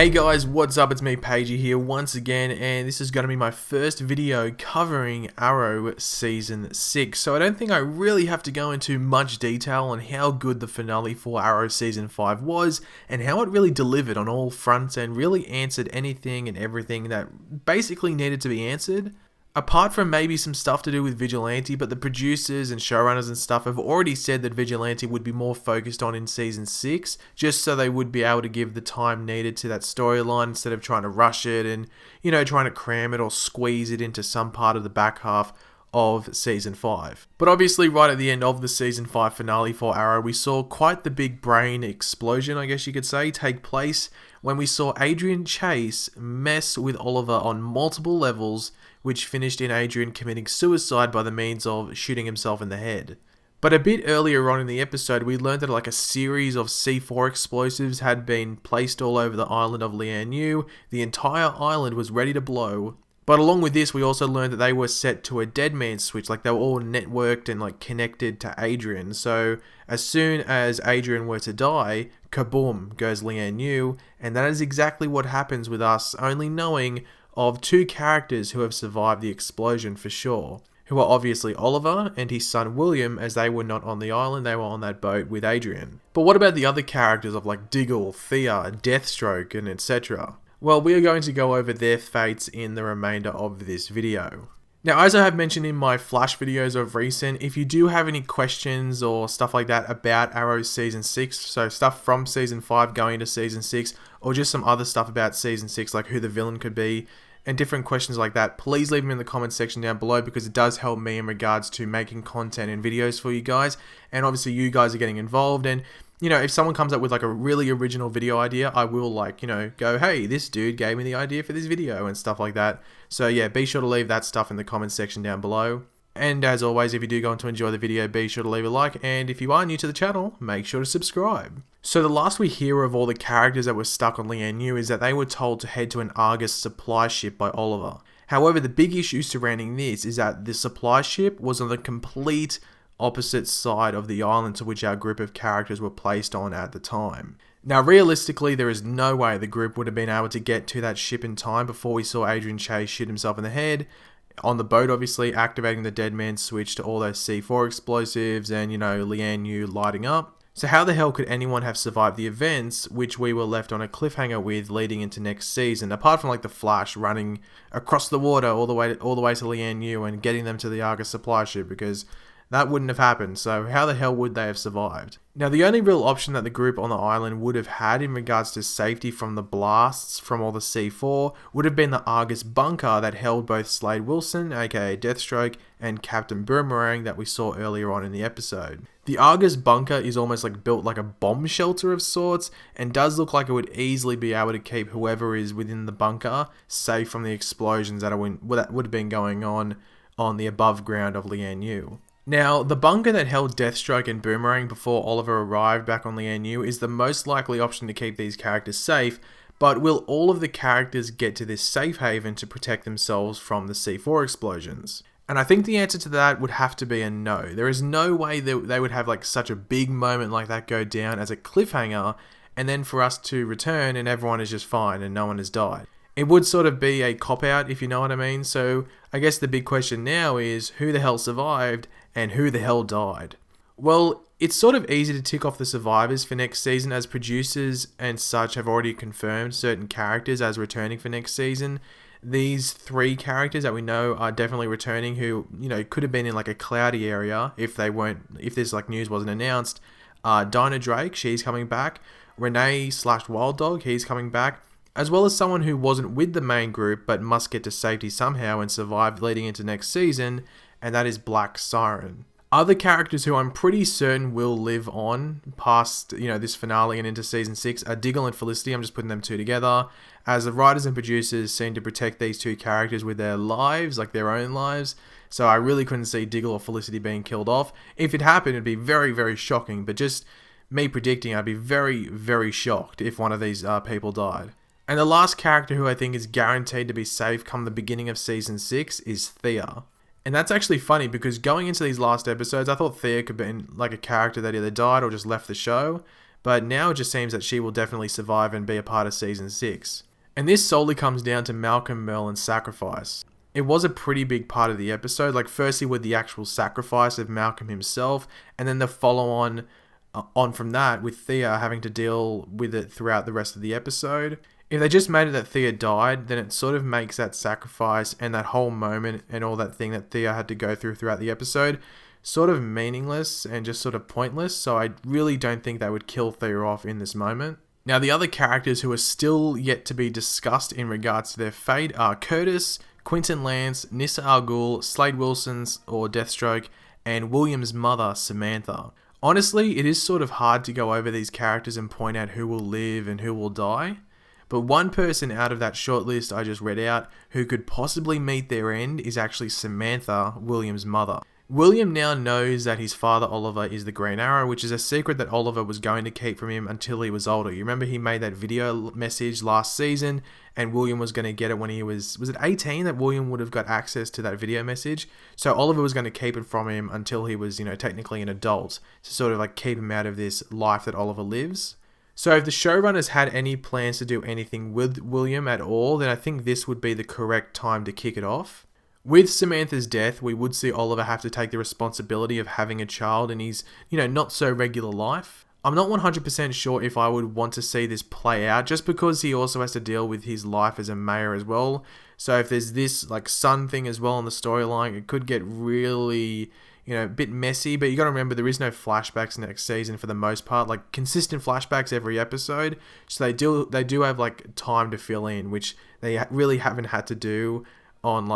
Hey guys, what's up? It's me, Pagey here once again, and this is going to be my first video covering Arrow Season 6. So I don't think I really have to go into much detail on how good the finale for Arrow Season 5 was, and how it really delivered on all fronts and really answered anything and everything that basically needed to be answered. Apart from maybe some stuff to do with Vigilante, but the producers and showrunners and stuff have already said that Vigilante would be more focused on in Season 6, just so they would be able to give the time needed to that storyline instead of trying to rush it and, trying to cram it or squeeze it into some part of the back half of Season 5. But obviously right at the end of the Season 5 finale for Arrow, we saw quite the big brain explosion, I guess you could say, take place when we saw Adrian Chase mess with Oliver on multiple levels, which finished in Adrian committing suicide by the means of shooting himself in the head. But a bit earlier on in the episode, we learned that a series of C4 explosives had been placed all over the island of Lian. The entire island was ready to blow. But along with this, we also learned that they were set to a dead man switch, they were all networked and connected to Adrian. So as soon as Adrian were to die, kaboom goes Lian, and that is exactly what happens with us only knowing of two characters who have survived the explosion for sure, who are obviously Oliver and his son William, as they were not on the island, they were on that boat with Adrian. But what about the other characters of Diggle, Thea, Deathstroke, and etc.? Well, we are going to go over their fates in the remainder of this video. Now, as I have mentioned in my flash videos of recent, if you do have any questions or stuff like that about Arrow Season 6, so stuff from Season 5 going to Season 6, or just some other stuff about Season 6, like who the villain could be, and different questions like that, please leave them in the comment section down below, because it does help me in regards to making content and videos for you guys, and obviously you guys are getting involved, and if someone comes up with a really original video idea, I will go, hey, this dude gave me the idea for this video and stuff like that. So yeah, be sure to leave that stuff in the comment section down below. And as always, if you do go on to enjoy the video, be sure to leave a like. And if you are new to the channel, make sure to subscribe. So the last we hear of all the characters that were stuck on Lian is that they were told to head to an Argus supply ship by Oliver. However, the big issue surrounding this is that the supply ship was on the complete opposite side of the island to which our group of characters were placed on at the time. Now, realistically, there is no way the group would have been able to get to that ship in time before we saw Adrian Chase shoot himself in the head, on the boat obviously, activating the dead man switch to all those C4 explosives and, Lian lighting up. So how the hell could anyone have survived the events which we were left on a cliffhanger with leading into next season, apart from the Flash running across the water all the way to Lian and getting them to the Argus supply ship, because that wouldn't have happened, so how the hell would they have survived? Now, the only real option that the group on the island would have had in regards to safety from the blasts from all the C4 would have been the Argus bunker that held both Slade Wilson, aka Deathstroke, and Captain Boomerang that we saw earlier on in the episode. The Argus bunker is almost built like a bomb shelter of sorts, and does look like it would easily be able to keep whoever is within the bunker safe from the explosions that would have been going on the above ground of Lian. Now, the bunker that held Deathstroke and Boomerang before Oliver arrived back on Lian is the most likely option to keep these characters safe, but will all of the characters get to this safe haven to protect themselves from the C4 explosions? And I think the answer to that would have to be a no. There is no way that they would have such a big moment like that go down as a cliffhanger, and then for us to return and everyone is just fine and no one has died. It would sort of be a cop-out, if you know what I mean. So I guess the big question now is, who the hell survived and who the hell died? Well, it's sort of easy to tick off the survivors for next season, as producers and such have already confirmed certain characters as returning for next season. These three characters that we know are definitely returning, who, could have been in a cloudy area if this news wasn't announced. Dinah Drake, she's coming back. Renee/Wild Dog, he's coming back. As well as someone who wasn't with the main group but must get to safety somehow and survive leading into next season, and that is Black Siren. Other characters who I'm pretty certain will live on past, this finale and into Season 6 are Diggle and Felicity. I'm just putting them two together, as the writers and producers seem to protect these two characters with their lives, their own lives, so I really couldn't see Diggle or Felicity being killed off. If it happened, it'd be very, very shocking, but just me predicting, I'd be very, very shocked if one of these people died. And the last character who I think is guaranteed to be safe come the beginning of Season 6 is Thea. And that's actually funny, because going into these last episodes, I thought Thea could be a character that either died or just left the show. but now it just seems that she will definitely survive and be a part of Season 6. And this solely comes down to Malcolm Merlyn's sacrifice. It was a pretty big part of the episode, like firstly with the actual sacrifice of Malcolm himself, and then the follow-on from that with Thea having to deal with it throughout the rest of the episode. If they just made it that Thea died, then it sort of makes that sacrifice and that whole moment and all that thing that Thea had to go through throughout the episode sort of meaningless and just sort of pointless, so I really don't think they would kill Thea off in this moment. Now, the other characters who are still yet to be discussed in regards to their fate are Curtis, Quentin Lance, Nyssa Al Ghul, Slade Wilson's or Deathstroke, and William's mother, Samantha. Honestly, it is sort of hard to go over these characters and point out who will live and who will die, but one person out of that short list I just read out who could possibly meet their end is actually Samantha, William's mother. William now knows that his father Oliver is the Green Arrow, which is a secret that Oliver was going to keep from him until he was older. You remember he made that video message last season and William was going to get it when he was it 18 that William would have got access to that video message? So Oliver was going to keep it from him until he was, technically an adult to sort of like keep him out of this life that Oliver lives. So if the showrunners had any plans to do anything with William at all, then I think this would be the correct time to kick it off. With Samantha's death, we would see Oliver have to take the responsibility of having a child in his, not so regular life. I'm not 100% sure if I would want to see this play out, just because he also has to deal with his life as a mayor as well. So if there's this son thing as well in the storyline, it could get really, a bit messy. But you got to remember there is no flashbacks next season for the most part, consistent flashbacks every episode. So they do have time to fill in, which they really haven't had to do on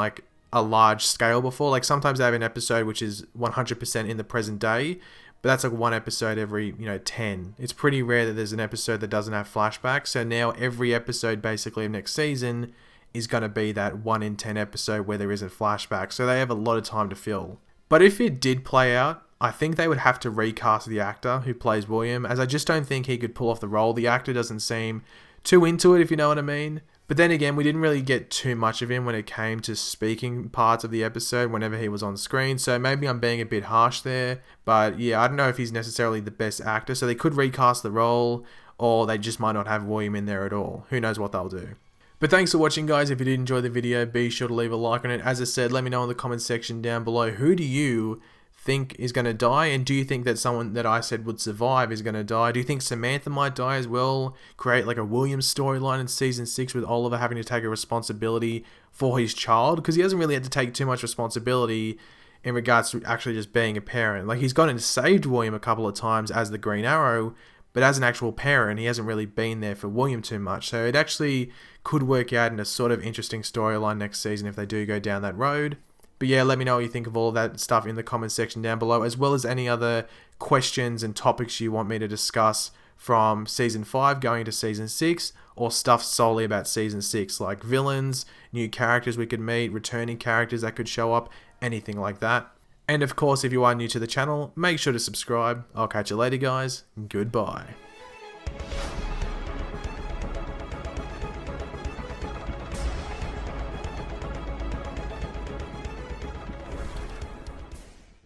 a large scale before. Sometimes they have an episode which is 100% in the present day, but that's one episode every 10. It's pretty rare that there's an episode that doesn't have flashbacks. So now every episode basically of next season is going to be that 1 in 10 episode where there isn't flashback. So they have a lot of time to fill. But if it did play out, I think they would have to recast the actor who plays William, as I just don't think he could pull off the role. The actor doesn't seem too into it, if you know what I mean. But then again, we didn't really get too much of him when it came to speaking parts of the episode whenever he was on screen. So maybe I'm being a bit harsh there. But yeah, I don't know if he's necessarily the best actor. So they could recast the role, or they just might not have William in there at all. Who knows what they'll do. But thanks for watching, guys. If you did enjoy the video, be sure to leave a like on it. As I said, let me know in the comment section down below, who do you think is going to die, and do you think that someone that I said would survive is going to die? Do you think Samantha might die as well? Create a Williams storyline in season 6 with Oliver having to take a responsibility for his child, because he hasn't really had to take too much responsibility in regards to actually just being a parent. He's gone and saved William a couple of times as the Green Arrow, but as an actual parent, he hasn't really been there for William too much. So it actually could work out in a sort of interesting storyline next season if they do go down that road. But yeah, let me know what you think of all of that stuff in the comment section down below, as well as any other questions and topics you want me to discuss from Season 5 going to Season 6, or stuff solely about Season 6, like villains, new characters we could meet, returning characters that could show up, anything like that. And of course, if you are new to the channel, make sure to subscribe. I'll catch you later, guys. Goodbye.